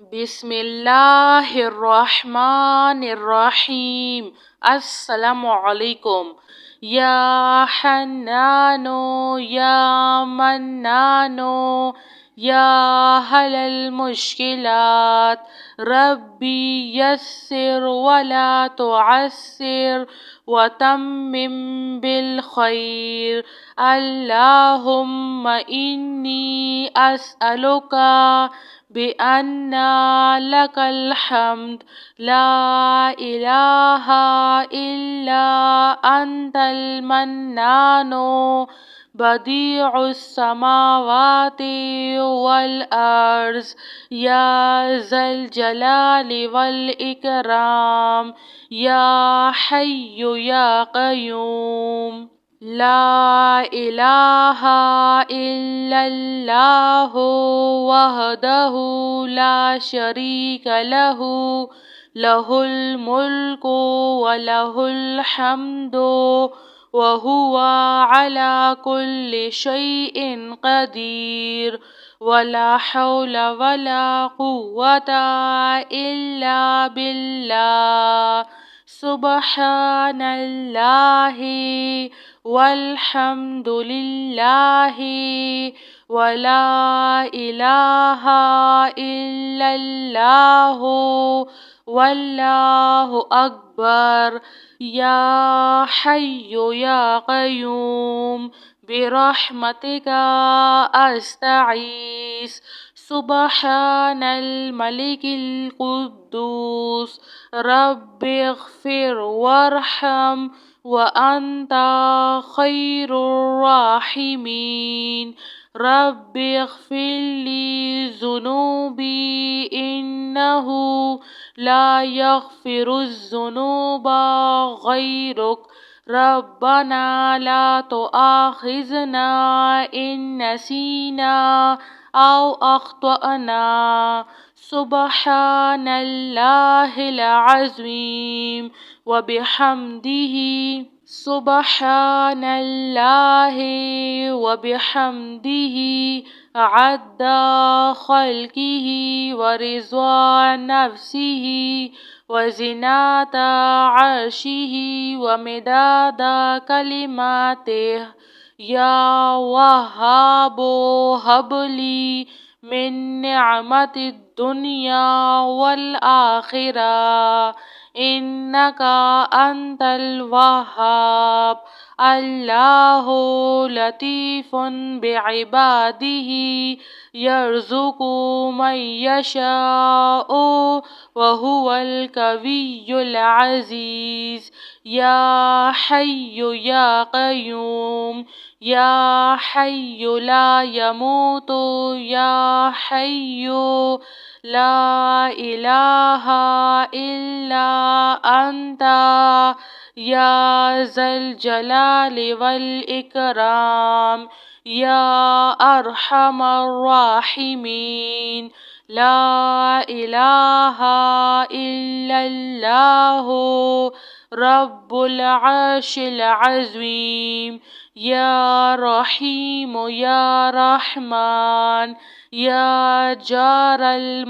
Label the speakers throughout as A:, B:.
A: بسم اللہ الرحمن الرحیم۔ السلام علیکم۔ یا حنانو یا منانو یا حل المشکلات ربی یسر ولا تعسر وتمم بالخیر۔ اللہم انی اسألک بأن لك الحمد لا إله إلا أنت المنان بديع السماوات والأرض يا ذا الجلال والإكرام يا حي يا قيوم لا إله إلا الله وحده لا شريك له له الملك وله الحمد وهو على كل شيء قدير ولا حول ولا قوة إلا بالله سبحان الله والحمد لله ولا إله إلا الله والله أكبر يا حي يا قيوم برحمتك أستغيث سبحان الملك القدوس رب اغفر وارحم وأنت خير الراحمين رب اغفر لي ذنوبي إنه لا يغفر الذنوب غيرك ربنا لا تؤاخذنا إن نسينا أو أخطأنا سبحان الله العظيم وبحمده سبحان الله وبحمده عد خلقه ورضا نفسه وزنة عرشه ومداد كلماته يا وهاب هب لي من نعمة الدنيا والآخرة إنك أنت الوهاب الله لطيف بعباده يرزق من يشاء وهو القوي العزيز يا حي يا قيوم يا حي لا يموت يا حي لا إله إلا أنت يا ذا الجلال والإكرام يا أرحم الراحمين لا إله إلا الله رب العرش العظيم يا رحيم يا رحمن يا جار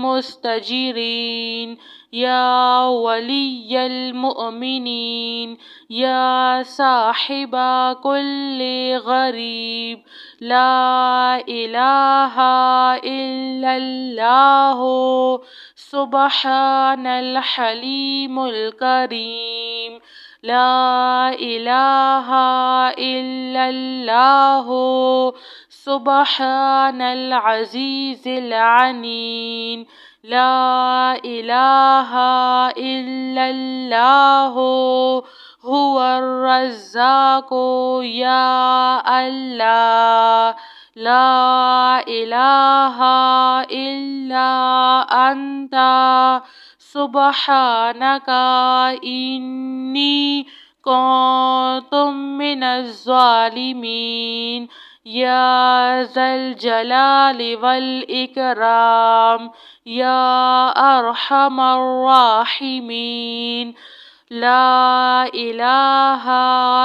A: المستجيرين يا ولي المؤمنين يا صاحب كل غريب لا إله إلا الله سبحان الحليم الكريم لا إله إلا الله سبحان العزيز العنين لا إله إلا الله هو الرزاق يا الله لا إله إلا أنت سبحانك إني كنت من الظالمين يا ذا الجلال والإكرام يا أرحم الراحمين لا إله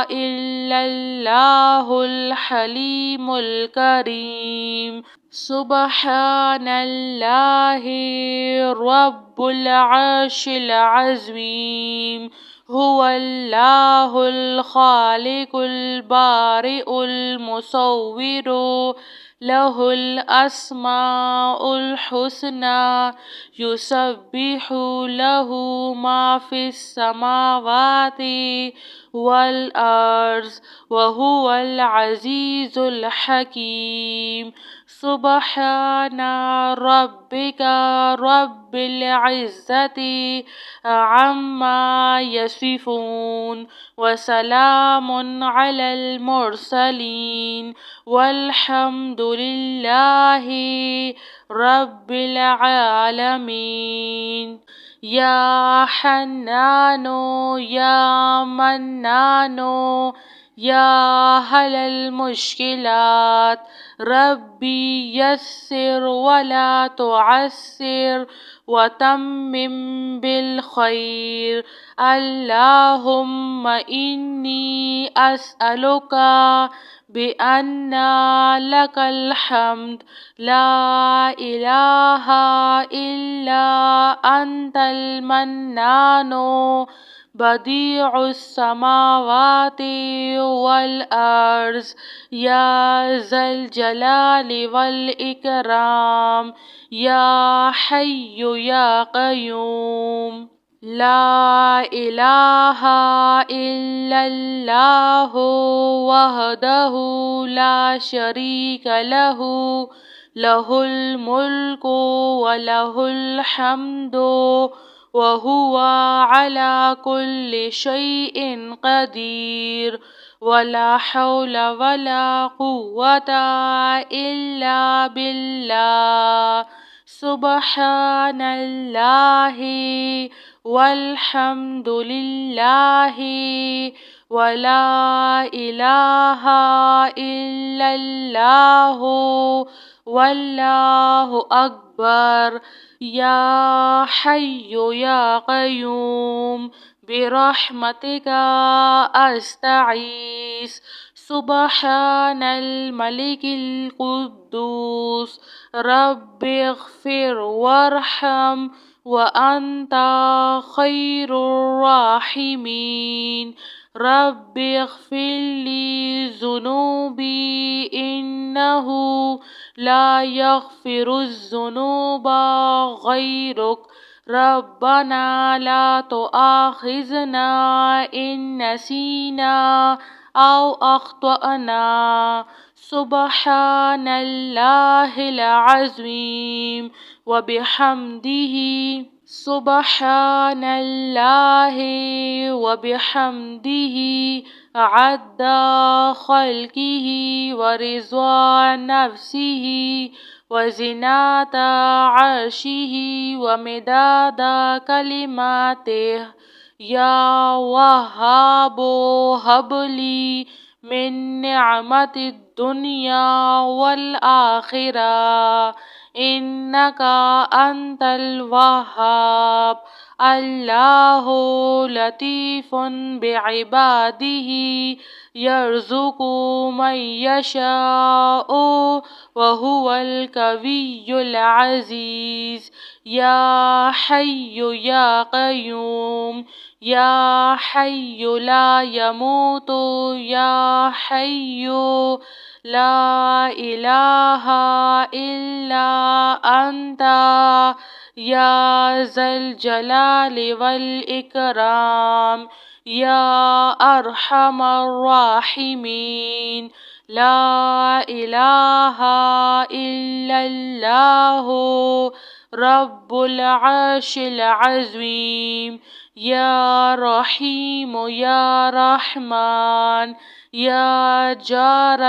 A: إلا الله الحليم الكريم. سبحان الله رب العرش العظيم. هو الله الخالق البارئ المصور، له الأسماء الحسنى، يسبح له ما في السماوات والأرض، وهو العزيز الحكيم. سبحان ربك رب العزة عما يصفون، وسلام على المرسلين، والحمد لله رب العالمين. يا حنان يا منان يا حل المشكلات، ربي يسر ولا تعسر، وتمم بالخير. اللهم إني أسألك بأن لك الحمد، لا إله إلا أنت المنان، بديع السماوات والأرض، يا ذا الجلال والإكرام، يا حي يا قيوم. لا إله إلا الله وحده لا شريك له، له الملك وله الحمد، وهو على كل شيء قدير. ولا حول ولا قوة إلا بالله. سبحان الله والحمد لله ولا إله إلا الله والله أكبر. يا حي يا قيوم برحمتك أستغيث. سبحان الملك القدوس، رب اغفر وارحم وأنت خير الراحمين. رب اغفر لي ذنوبي إنه لا يغفر الذنوب غيرك. ربنا لا تؤاخذنا إن نسينا أو أخطأنا. سبحان الله العظيم وبحمده، سبحان الله وبحمده عد خلقه ورضا نفسه وزنة عرشه ومداد كلماته. يا وهاب هب لي من نعمة الدنيا والآخرة، إنك أنت الوهاب. الله لطيف بعباده، يرزق من يشاء، وهو القوي العزيز. يا حي يا قيوم، يا حي لا يموت، يا حي لا إله إلا أنت، يا ذا الجلال والإكرام، يا أرحم الراحمين. لا إله إلا الله رب العرش العظيم. يا رحيم يا رحمن، يا جار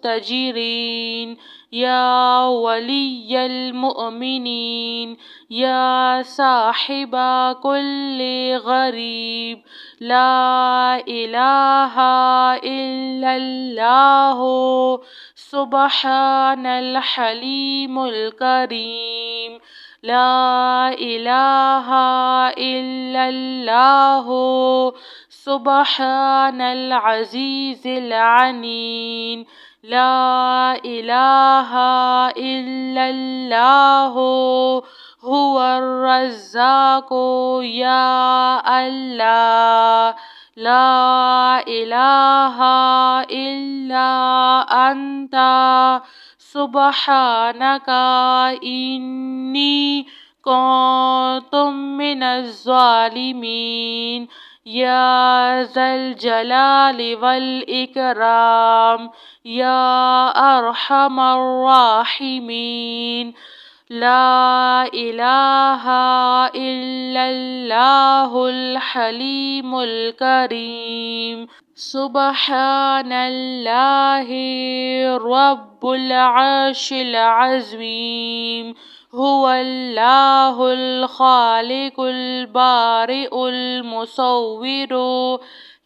A: المستجيرين، يا ولي المؤمنين، يا صاحب كل غريب. لا إله إلا الله. سبحان الحليم الكريم. لا إله إلا الله سبحان العزيز العليم لا إله إلا الله هو الرزاق يا الله لا إله إلا أنت سبحانك إني كنت من الظالمين يا ذا الجلال والإكرام يا أرحم الراحمين لا إله إلا الله الحليم الكريم سبحان الله رب العرش العظيم هو الله الخالق البارئ المصور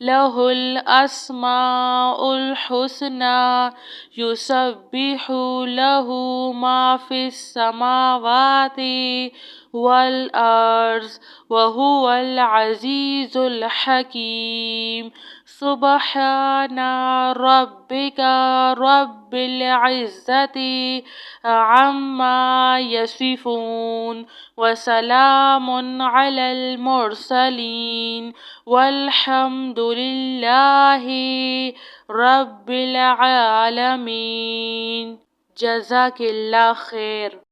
A: له الأسماء الحسنى يسبح له ما في السماوات والأرض وهو العزيز الحكيم سبحان ربك رب العزة عما يصفون وسلام على المرسلين والحمد لله رب العالمين. جزاك اللہ خیر.